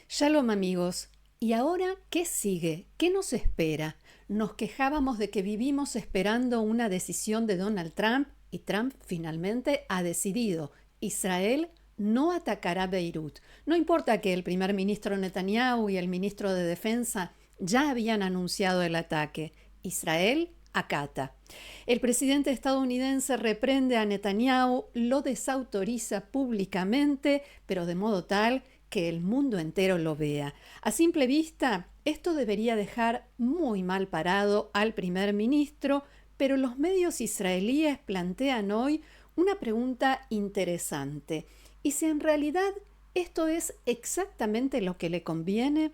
Shalom amigos. ¿Y ahora qué sigue? ¿Qué nos espera? Nos quejábamos de que vivimos esperando una decisión de Donald Trump y Trump finalmente ha decidido. Israel no atacará Beirut. No importa que el primer ministro Netanyahu y el ministro de Defensa ya habían anunciado el ataque. Israel acata. El presidente estadounidense reprende a Netanyahu, lo desautoriza públicamente, pero de modo tal que el mundo entero lo vea. A simple vista, esto debería dejar muy mal parado al primer ministro, pero los medios israelíes plantean hoy una pregunta interesante. ¿Y si en realidad esto es exactamente lo que le conviene?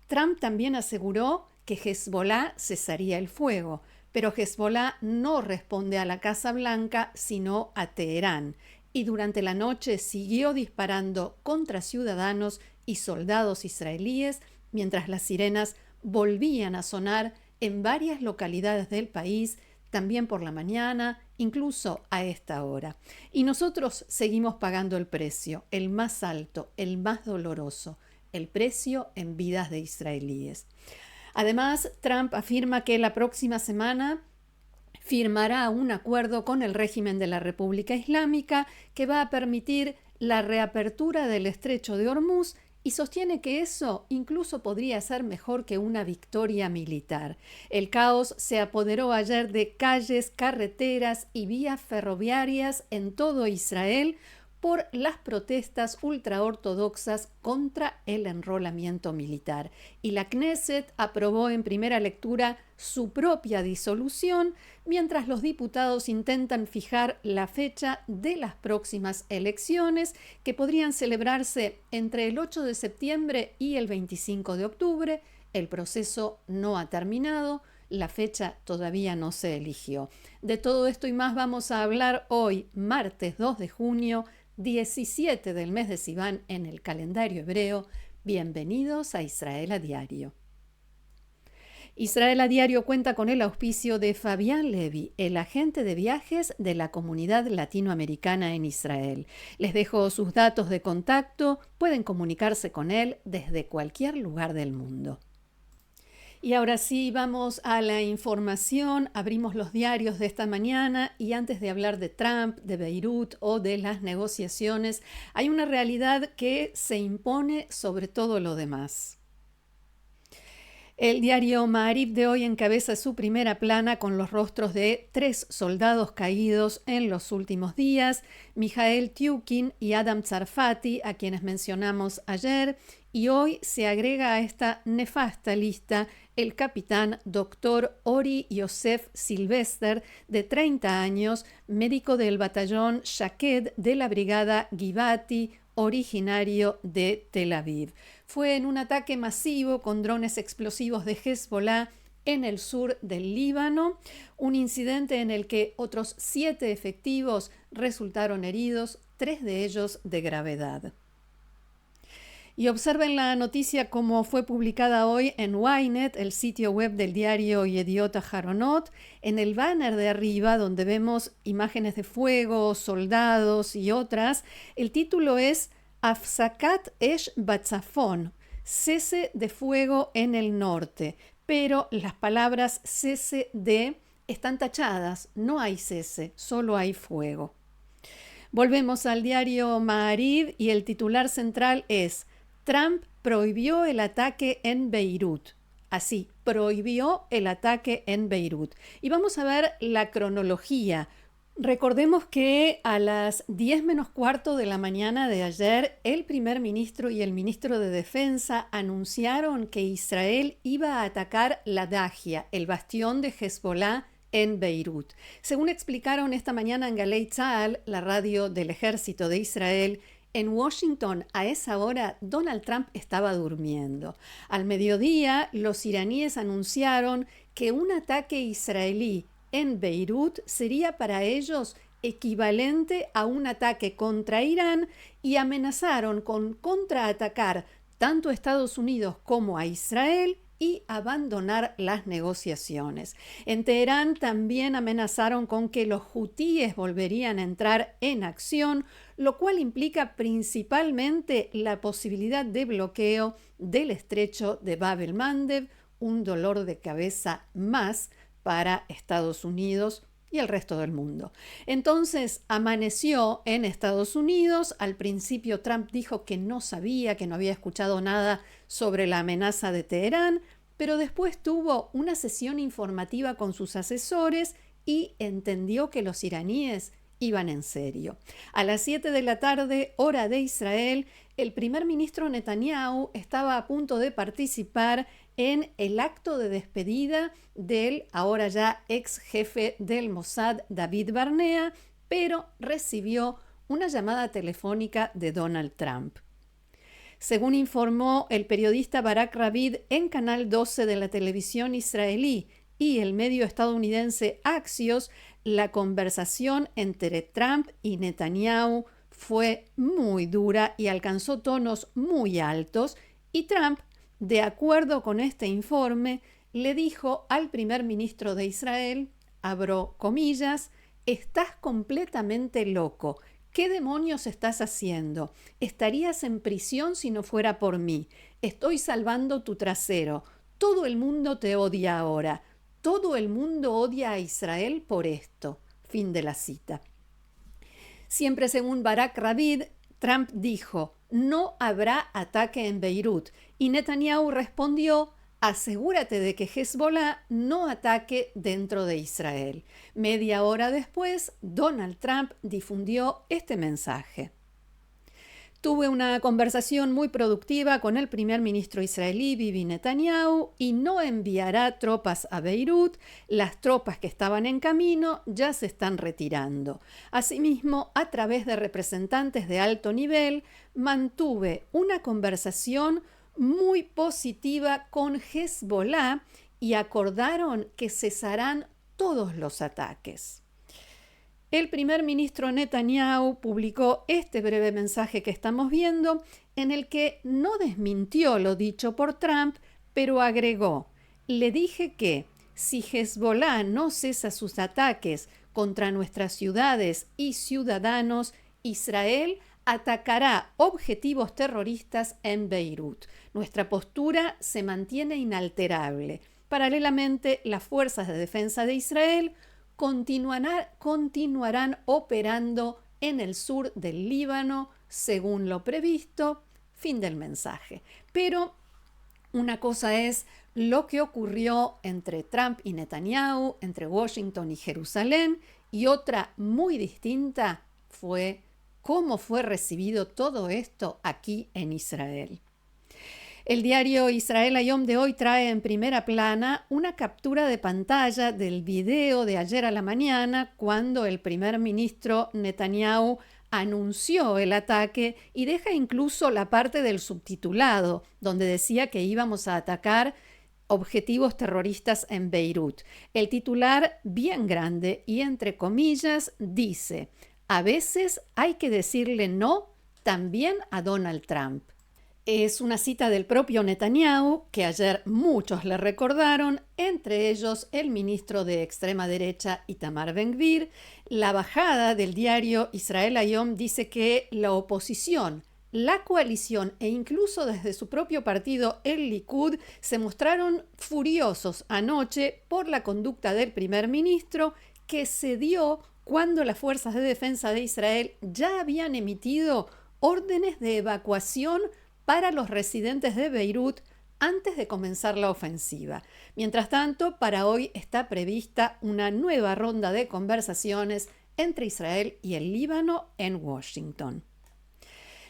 Trump también aseguró que Hezbollah cesaría el fuego, pero Hezbollah no responde a la Casa Blanca, sino a Teherán, y durante la noche siguió disparando contra ciudadanos y soldados israelíes, mientras las sirenas volvían a sonar en varias localidades del país, también por la mañana, incluso a esta hora. Y nosotros seguimos pagando el precio, el más alto, el más doloroso, el precio en vidas de israelíes. Además, Trump afirma que la próxima semana firmará un acuerdo con el régimen de la República Islámica que va a permitir la reapertura del estrecho de Hormuz y sostiene que eso incluso podría ser mejor que una victoria militar. El caos se apoderó ayer de calles, carreteras y vías ferroviarias en todo Israel por las protestas ultraortodoxas contra el enrolamiento militar. Y la Knesset aprobó en primera lectura su propia disolución, mientras los diputados intentan fijar la fecha de las próximas elecciones, que podrían celebrarse entre el 8 de septiembre y el 25 de octubre. El proceso no ha terminado. La fecha todavía no se eligió. De todo esto y más vamos a hablar hoy, martes 2 de junio, 17 del mes de Sivan en el calendario hebreo. Bienvenidos a Israel a Diario. Israel a Diario cuenta con el auspicio de Fabián Levy, el agente de viajes de la comunidad latinoamericana en Israel. Les dejo sus datos de contacto, pueden comunicarse con él desde cualquier lugar del mundo. Y ahora sí, vamos a la información. Abrimos los diarios de esta mañana y antes de hablar de Trump, de Beirut o de las negociaciones, hay una realidad que se impone sobre todo lo demás. El diario Ma'ariv de hoy encabeza su primera plana con los rostros de 3 soldados caídos en los últimos días, Mijael Tyukin y Adam Tsarfati, a quienes mencionamos ayer, y hoy se agrega a esta nefasta lista el capitán Dr. Ori Yosef Silvester, de 30 años, médico del batallón Shaked de la brigada Givati, originario de Tel Aviv. Fue en un ataque masivo con drones explosivos de Hezbollah en el sur del Líbano, un incidente en el que otros 7 efectivos resultaron heridos, 3 de ellos de gravedad. Y observen la noticia como fue publicada hoy en Ynet, el sitio web del diario Yediot Aharonot. En el banner de arriba, donde vemos imágenes de fuego, soldados y otras, el título es Afsakat Esh Batzafon, cese de fuego en el norte, pero las palabras cese de están tachadas, no hay cese, solo hay fuego. Volvemos al diario Ma'ariv y el titular central es Trump prohibió el ataque en Beirut. Así, prohibió el ataque en Beirut. Y vamos a ver la cronología. Recordemos que a las 10 menos cuarto de la mañana de ayer, el primer ministro y el ministro de Defensa anunciaron que Israel iba a atacar Latakia, el bastión de Hezbollah en Beirut. Según explicaron esta mañana en Galei Tzahal, la radio del ejército de Israel, en Washington, a esa hora, Donald Trump estaba durmiendo. Al mediodía, los iraníes anunciaron que un ataque israelí en Beirut sería para ellos equivalente a un ataque contra Irán y amenazaron con contraatacar tanto a Estados Unidos como a Israel y abandonar las negociaciones. En Teherán también amenazaron con que los hutíes volverían a entrar en acción, lo cual implica principalmente la posibilidad de bloqueo del estrecho de Bab el-Mandeb, un dolor de cabeza más para Estados Unidos y el resto del mundo. Entonces amaneció en Estados Unidos. Al principio Trump dijo que no sabía, que no había escuchado nada sobre la amenaza de Teherán, pero después tuvo una sesión informativa con sus asesores y entendió que los iraníes iban en serio. A las 7 de la tarde, hora de Israel, el primer ministro Netanyahu estaba a punto de participar en el acto de despedida del ahora ya ex jefe del Mossad, David Barnea, pero recibió una llamada telefónica de Donald Trump. Según informó el periodista Barak Ravid en Canal 12 de la televisión israelí y el medio estadounidense Axios, la conversación entre Trump y Netanyahu fue muy dura y alcanzó tonos muy altos, y Trump, de acuerdo con este informe, le dijo al primer ministro de Israel, abro comillas, estás completamente loco. ¿Qué demonios estás haciendo? Estarías en prisión si no fuera por mí. Estoy salvando tu trasero. Todo el mundo te odia ahora. Todo el mundo odia a Israel por esto. Fin de la cita. Siempre según Barak Ravid, Trump dijo, no habrá ataque en Beirut, y Netanyahu respondió, asegúrate de que Hezbollah no ataque dentro de Israel. Media hora después, Donald Trump difundió este mensaje. Tuve una conversación muy productiva con el primer ministro israelí Bibi Netanyahu y no enviará tropas a Beirut. Las tropas que estaban en camino ya se están retirando. Asimismo, a través de representantes de alto nivel, mantuve una conversación muy positiva con Hezbollah y acordaron que cesarán todos los ataques. El primer ministro Netanyahu publicó este breve mensaje que estamos viendo, en el que no desmintió lo dicho por Trump, pero agregó, le dije que si Hezbollah no cesa sus ataques contra nuestras ciudades y ciudadanos, Israel atacará objetivos terroristas en Beirut. Nuestra postura se mantiene inalterable. Paralelamente, las fuerzas de defensa de Israel continuarán operando en el sur del Líbano según lo previsto. Fin del mensaje. Pero una cosa es lo que ocurrió entre Trump y Netanyahu, entre Washington y Jerusalén, y otra muy distinta fue cómo fue recibido todo esto aquí en Israel. El diario Israel Hayom de hoy trae en primera plana una captura de pantalla del video de ayer a la mañana, cuando el primer ministro Netanyahu anunció el ataque, y deja incluso la parte del subtitulado, donde decía que íbamos a atacar objetivos terroristas en Beirut. El titular, bien grande y entre comillas, dice: a veces hay que decirle no también a Donald Trump. Es una cita del propio Netanyahu, que ayer muchos le recordaron, entre ellos el ministro de extrema derecha Itamar Ben-Gvir. La bajada del diario Israel Hayom dice que la oposición, la coalición e incluso desde su propio partido, el Likud, se mostraron furiosos anoche por la conducta del primer ministro, que se dio cuando las fuerzas de defensa de Israel ya habían emitido órdenes de evacuación para los residentes de Beirut antes de comenzar la ofensiva. Mientras tanto, para hoy está prevista una nueva ronda de conversaciones entre Israel y el Líbano en Washington.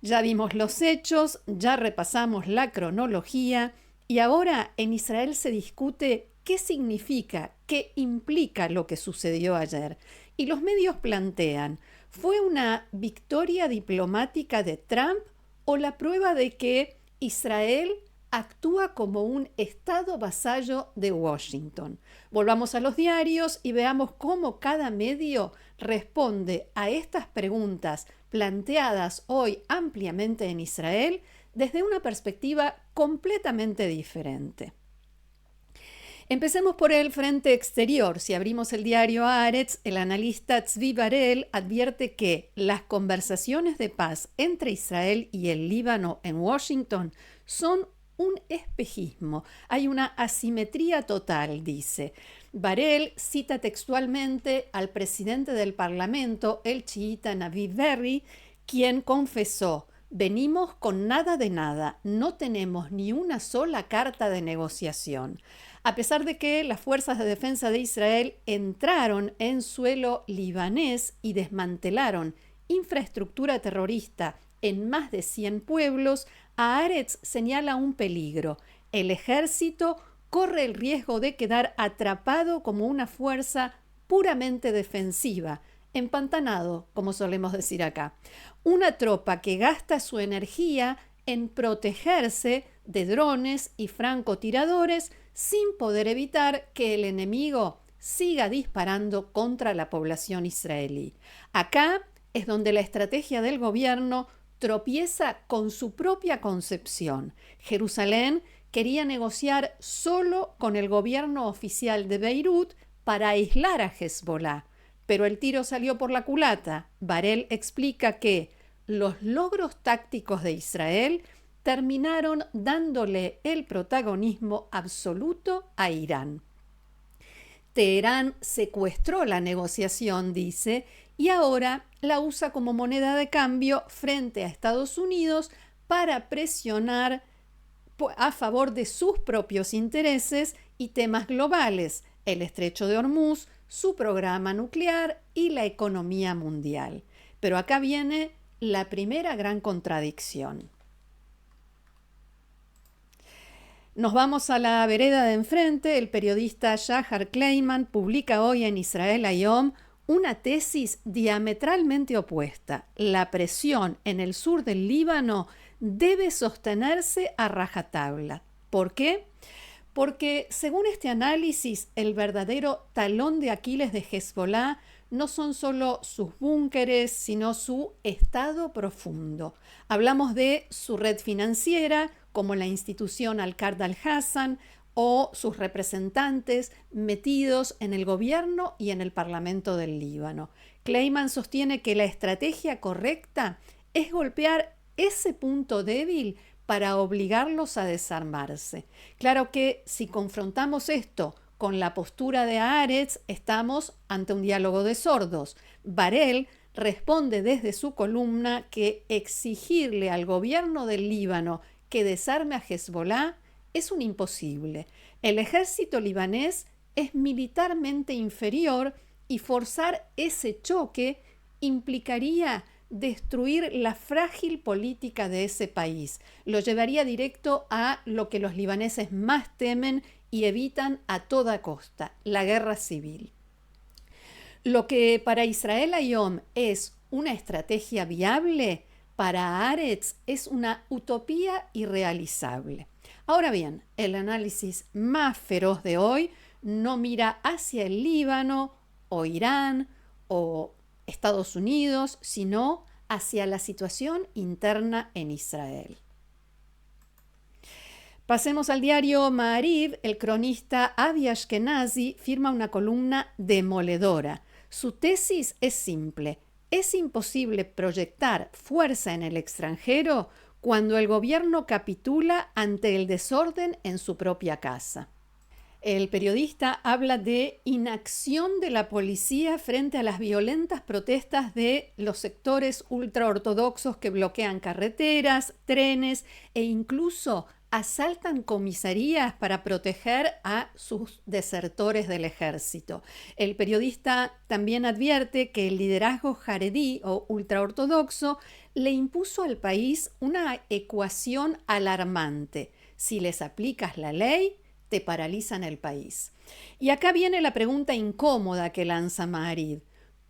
Ya vimos los hechos, ya repasamos la cronología, y ahora en Israel se discute qué significa, qué implica lo que sucedió ayer. Y los medios plantean, ¿fue una victoria diplomática de Trump o la prueba de que Israel actúa como un estado vasallo de Washington? Volvamos a los diarios y veamos cómo cada medio responde a estas preguntas planteadas hoy ampliamente en Israel desde una perspectiva completamente diferente. Empecemos por el frente exterior. Si abrimos el diario Haaretz, el analista Tzvi Barel advierte que las conversaciones de paz entre Israel y el Líbano en Washington son un espejismo. Hay una asimetría total, dice. Barel cita textualmente al presidente del Parlamento, el chiita Navid Berri, quien confesó: venimos con nada de nada, no tenemos ni una sola carta de negociación. A pesar de que las fuerzas de defensa de Israel entraron en suelo libanés y desmantelaron infraestructura terrorista en más de 100 pueblos, Haaretz señala un peligro. El ejército corre el riesgo de quedar atrapado como una fuerza puramente defensiva, empantanado, como solemos decir acá. Una tropa que gasta su energía en protegerse de drones y francotiradores sin poder evitar que el enemigo siga disparando contra la población israelí. Acá es donde la estrategia del gobierno tropieza con su propia concepción. Jerusalén quería negociar solo con el gobierno oficial de Beirut para aislar a Hezbollah, pero el tiro salió por la culata. Barel explica que los logros tácticos de Israel terminaron dándole el protagonismo absoluto a Irán. Teherán secuestró la negociación, dice, y ahora la usa como moneda de cambio frente a Estados Unidos para presionar a favor de sus propios intereses y temas globales, el Estrecho de Hormuz, su programa nuclear y la economía mundial. Pero acá viene la primera gran contradicción. Nos vamos a la vereda de enfrente. El periodista Shahar Kleiman publica hoy en Israel Hayom una tesis diametralmente opuesta. La presión en el sur del Líbano debe sostenerse a rajatabla. ¿Por qué? Porque, según este análisis, el verdadero talón de Aquiles de Hezbollah no son solo sus búnkeres, sino su estado profundo. Hablamos de su red financiera, como la institución Al-Qard al-Hassan, o sus representantes metidos en el gobierno y en el Parlamento del Líbano. Kleiman sostiene que la estrategia correcta es golpear ese punto débil para obligarlos a desarmarse. Claro que si confrontamos esto con la postura de Haaretz, estamos ante un diálogo de sordos. Barel responde desde su columna que exigirle al gobierno del Líbano que desarme a Hezbollah es un imposible. El ejército libanés es militarmente inferior y forzar ese choque implicaría destruir la frágil política de ese país. Lo llevaría directo a lo que los libaneses más temen y evitan a toda costa, la guerra civil. Lo que para Israel Hayom es una estrategia viable, para Haaretz es una utopía irrealizable. Ahora bien, el análisis más feroz de hoy no mira hacia el Líbano o Irán o Estados Unidos, sino hacia la situación interna en Israel. Pasemos al diario Ma'ariv. El cronista Avi Ashkenazi firma una columna demoledora. Su tesis es simple: es imposible proyectar fuerza en el extranjero cuando el gobierno capitula ante el desorden en su propia casa. El periodista habla de inacción de la policía frente a las violentas protestas de los sectores ultraortodoxos que bloquean carreteras, trenes e incluso asaltan comisarías para proteger a sus desertores del ejército. El periodista también advierte que el liderazgo jaredí o ultraortodoxo le impuso al país una ecuación alarmante: si les aplicas la ley, te paralizan el país. Y acá viene la pregunta incómoda que lanza Ma'ariv: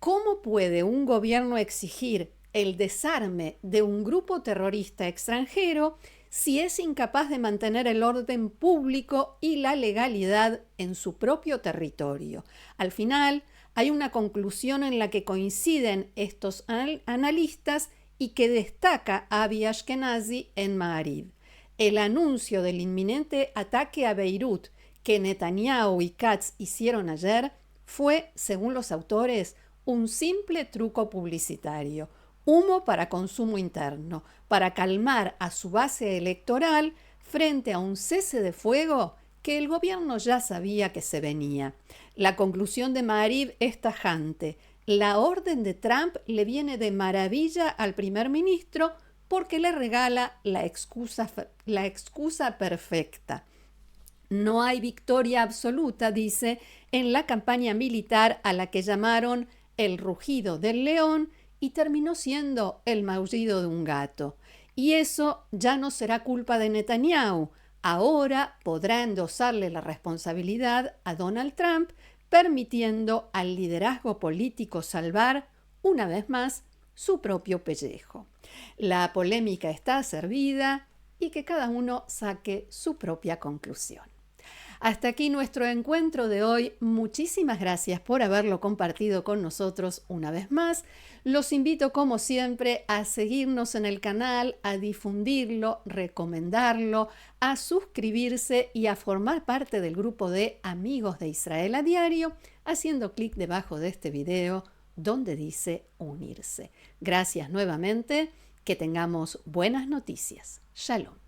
¿cómo puede un gobierno exigir el desarme de un grupo terrorista extranjero si es incapaz de mantener el orden público y la legalidad en su propio territorio? Al final, hay una conclusión en la que coinciden estos analistas y que destaca Avi Ashkenazi en Ma'ariv. El anuncio del inminente ataque a Beirut, que Netanyahu y Katz hicieron ayer fue, según los autores, un simple truco publicitario, humo para consumo interno, para calmar a su base electoral frente a un cese de fuego que el gobierno ya sabía que se venía. La conclusión de Maariv es tajante. La orden de Trump le viene de maravilla al primer ministro porque le regala la excusa perfecta. No hay victoria absoluta, dice, en la campaña militar a la que llamaron el rugido del león y terminó siendo el maullido de un gato. Y eso ya no será culpa de Netanyahu. Ahora podrá endosarle la responsabilidad a Donald Trump, permitiendo al liderazgo político salvar, una vez más, su propio pellejo. La polémica está servida y que cada uno saque su propia conclusión. Hasta aquí nuestro encuentro de hoy. Muchísimas gracias por haberlo compartido con nosotros una vez más. Los invito, como siempre, a seguirnos en el canal, a difundirlo, recomendarlo, a suscribirse y a formar parte del grupo de Amigos de Israel a Diario, haciendo clic debajo de este video donde dice unirse. Gracias nuevamente. Que tengamos buenas noticias. Shalom.